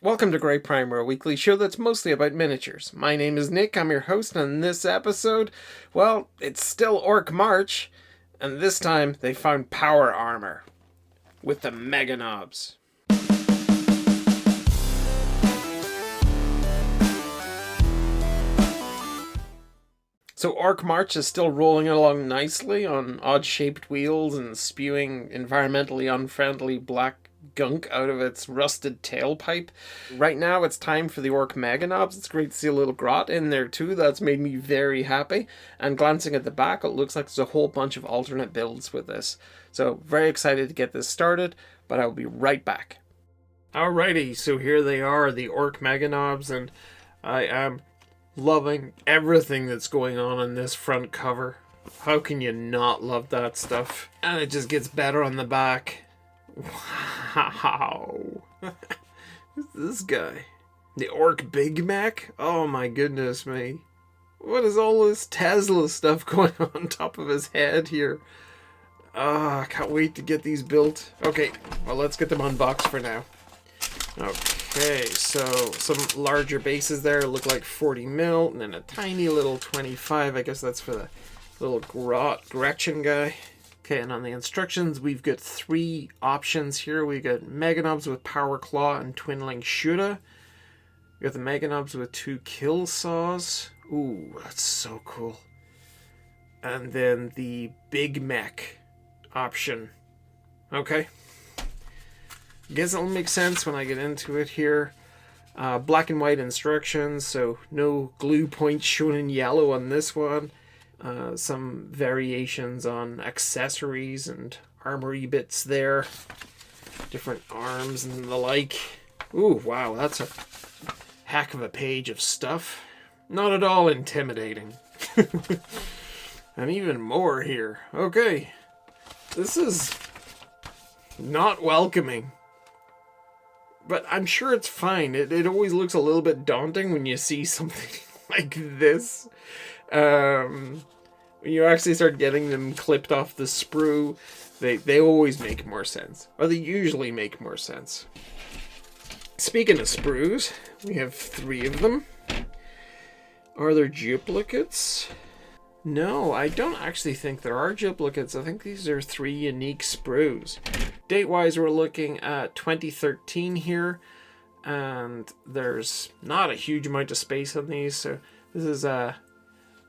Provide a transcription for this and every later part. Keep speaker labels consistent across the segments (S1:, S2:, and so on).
S1: Welcome to Grey Primer, a weekly show that's mostly about miniatures. My name is Nick, I'm your host, and in this episode, well, it's still Ork March, and this time they found power armor with the MegaNobz. So Ork March is still rolling along nicely on odd-shaped wheels and spewing environmentally unfriendly black gunk out of its rusted tailpipe. Right now it's time for the Ork MegaNobz. It's great to see a little Grot in there too. That's made me very happy. And glancing at the back, it looks like there's a whole bunch of alternate builds with this. So very excited to get this started, but I'll be right back. Alrighty, so here they are, the Ork MegaNobz, and I am loving everything that's going on in this front cover. How can you not love that stuff? And it just gets better on the back. Wow. Who's this guy? The Ork Big Mac? Oh my goodness me. What is all this Tesla stuff going on top of his head here? I can't wait to get these built. Okay, well let's get them unboxed for now. Okay, so some larger bases there look like 40 mil, and then a tiny little 25. I guess that's for the little Gretchen guy. Okay, and on the instructions, we've got three options here. We got MegaNobz with power claw and twin-link shoota. We got the MegaNobz with 2 killsaws. Ooh, that's so cool. And then the Big Mech option. Okay. I guess it'll make sense when I get into it here. Black and white instructions, so no glue points shown in yellow on this one. Some variations on accessories and armory bits there. Different arms and the like. Ooh, wow, that's a heck of a page of stuff. Not at all intimidating. And even more here. Okay. This is not welcoming. But I'm sure it's fine. It always looks a little bit daunting when you see something like this. When you actually start getting them clipped off the sprue, they always make more sense. Or they usually make more sense. Speaking of sprues, we have 3 of them. Are there duplicates? No, I don't actually think there are duplicates. I think these are 3 unique sprues. Date-wise, we're looking at 2013 here, and there's not a huge amount of space on these, so this is a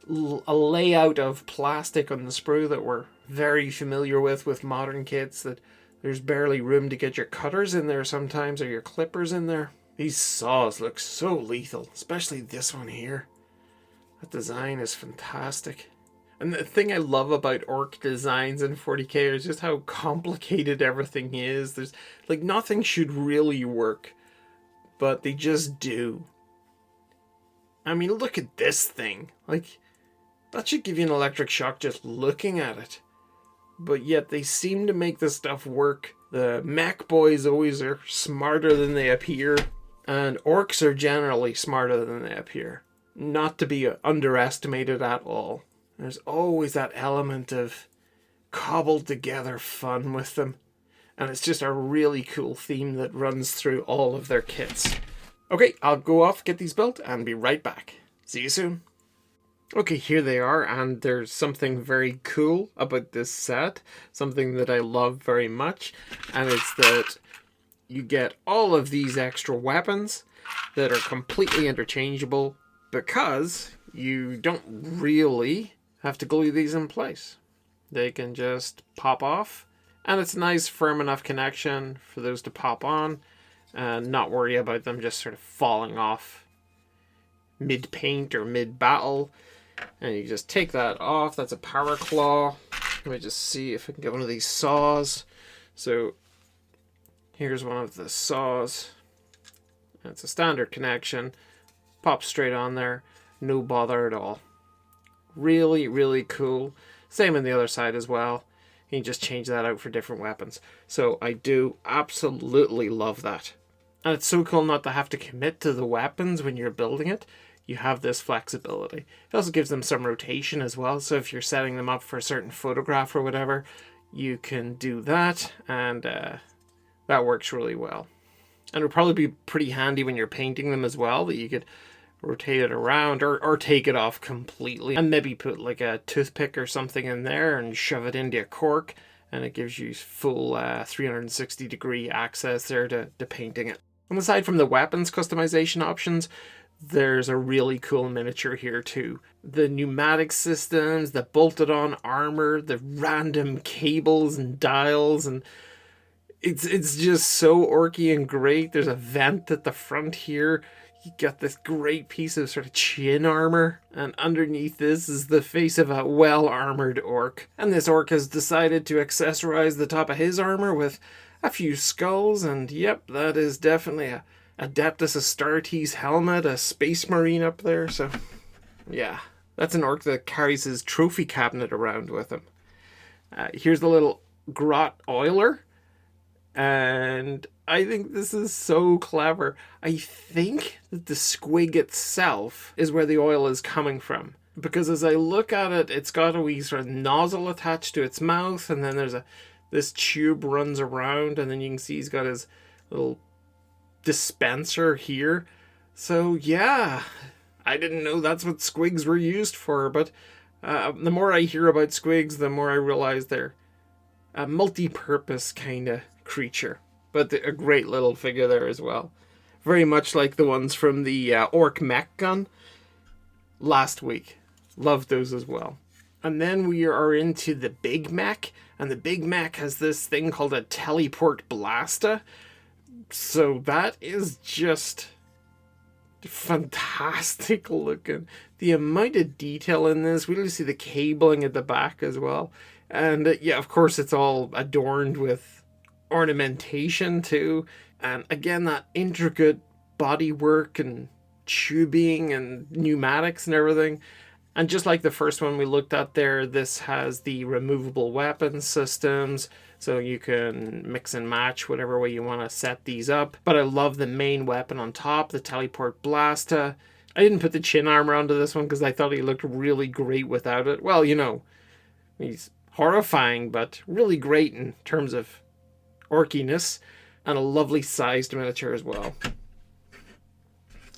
S1: layout of plastic on the sprue that we're very familiar with modern kits, that there's barely room to get your cutters in there sometimes, or your clippers in there. These saws look so lethal, especially this one here. That design is fantastic. And the thing I love about Ork designs in 40k is just how complicated everything is. There's like nothing should really work, but they just do. I mean, look at this thing. Like, that should give you an electric shock just looking at it. But yet they seem to make this stuff work. The mech boys always are smarter than they appear, and orcs are generally smarter than they appear. Not to be underestimated at all. There's always that element of cobbled together fun with them. And it's just a really cool theme that runs through all of their kits. Okay, I'll go off, get these built, and be right back. See you soon. Okay, here they are, and there's something very cool about this set. Something that I love very much. And it's that you get all of these extra weapons that are completely interchangeable, because you don't really have to glue these in place. They can just pop off, and it's a nice firm enough connection for those to pop on and not worry about them just sort of falling off mid-paint or mid-battle. And you just take that off. That's a power claw. Let me just see if I can get one of these saws. So here's one of the saws. It's a standard connection. Pops straight on there. No bother at all. Really, really cool. Same on the other side as well. You can just change that out for different weapons. So I do absolutely love that. And it's so cool not to have to commit to the weapons when you're building it. You have this flexibility. It also gives them some rotation as well. So if you're setting them up for a certain photograph or whatever, you can do that. And that works really well. And it would probably be pretty handy when you're painting them as well, that you could rotate it around or take it off completely and maybe put like a toothpick or something in there and shove it into a cork, and it gives you full 360 degree access there to painting it. And aside from the weapons customization options, there's a really cool miniature here too. The pneumatic systems, the bolted on armor, the random cables and dials, and it's just so orky and great. There's a vent at the front here. You got this great piece of sort of chin armor, and underneath this is the face of a well-armored orc. And this orc has decided to accessorize the top of his armor with a few skulls, and yep, that is definitely a Adeptus Astartes helmet, a space marine up there. So yeah, that's an orc that carries his trophy cabinet around with him. Here's the little Grot Oiler, and I think this is so clever. I think that the squig itself is where the oil is coming from, because as I look at it, it's got a wee sort of nozzle attached to its mouth, and then there's this tube runs around, and then you can see he's got his little dispenser here. So yeah, I didn't know that's what squigs were used for, but the more I hear about squigs, the more I realize they're a multi-purpose kind of creature. But a great little figure there as well. Very much like the ones from the Ork mech gun last week. Loved those as well. And then we are into the big mech. And the big mech has this thing called a teleport blaster. So that is just fantastic looking. The amount of detail in this. We really see the cabling at the back as well. And yeah, of course it's all adorned with ornamentation too, and again that intricate bodywork and tubing and pneumatics and everything. And just like the first one we looked at there, this has the removable weapon systems, so you can mix and match whatever way you want to set these up. But I love the main weapon on top, the teleport blaster. I didn't put the chin armor onto this one because I thought he looked really great without it. Well, you know, he's horrifying, but really great in terms of orkiness, and a lovely sized miniature as well.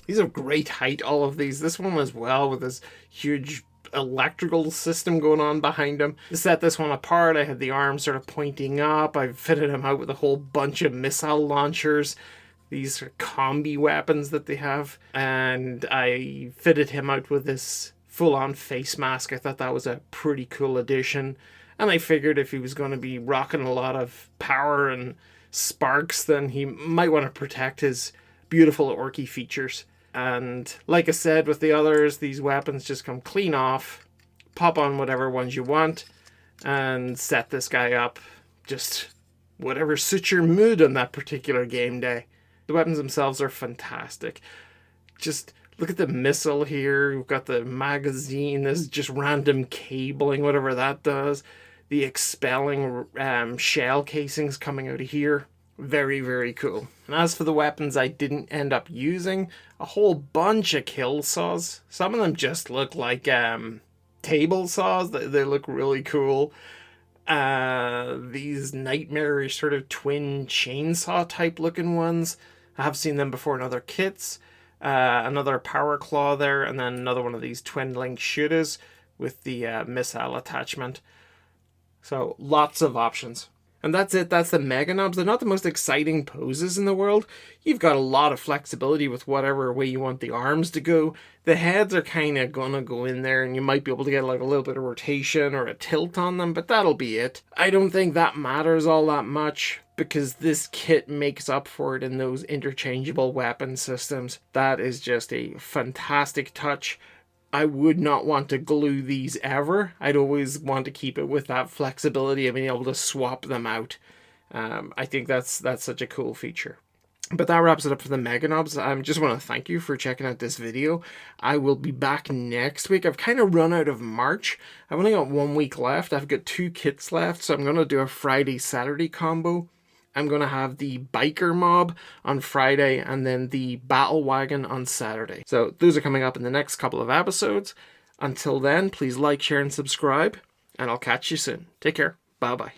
S1: These are great height, all of these. This one as well, with this huge electrical system going on behind him. To set this one apart, I had the arms sort of pointing up. I fitted him out with a whole bunch of missile launchers, these are kombi weapons that they have, and I fitted him out with this full-on face mask. I thought that was a pretty cool addition. And I figured if he was going to be rocking a lot of power and sparks, then he might want to protect his beautiful orky features. And like I said with the others, these weapons just come clean off, pop on whatever ones you want, and set this guy up just whatever suits your mood on that particular game day. The weapons themselves are fantastic. Just look at the missile here. We've got the magazine. There's just random cabling, whatever that does. The expelling shell casings coming out of here. Very, very cool. And as for the weapons I didn't end up using, a whole bunch of kill saws. Some of them just look like table saws. They look really cool. These nightmarish sort of twin chainsaw type looking ones. I have seen them before in other kits. Another power claw there, and then another one of these twin link shooters with the missile attachment. So lots of options. And that's it. That's the Meganobz. They're not the most exciting poses in the world. You've got a lot of flexibility with whatever way you want the arms to go. The heads are kind of going to go in there, and you might be able to get like a little bit of rotation or a tilt on them, but that'll be it. I don't think that matters all that much, because this kit makes up for it in those interchangeable weapon systems. That is just a fantastic touch. I would not want to glue these ever. I'd always want to keep it with that flexibility of being able to swap them out. I think that's such a cool feature. But that wraps it up for the Meganobz. I just want to thank you for checking out this video. I will be back next week. I've kind of run out of March. I've only got 1 week left. I've got 2 kits left, so I'm going to do a Friday-Saturday combo. I'm going to have the biker mob on Friday and then the battle wagon on Saturday. So those are coming up in the next couple of episodes. Until then, please like, share, and subscribe, and I'll catch you soon. Take care. Bye-bye.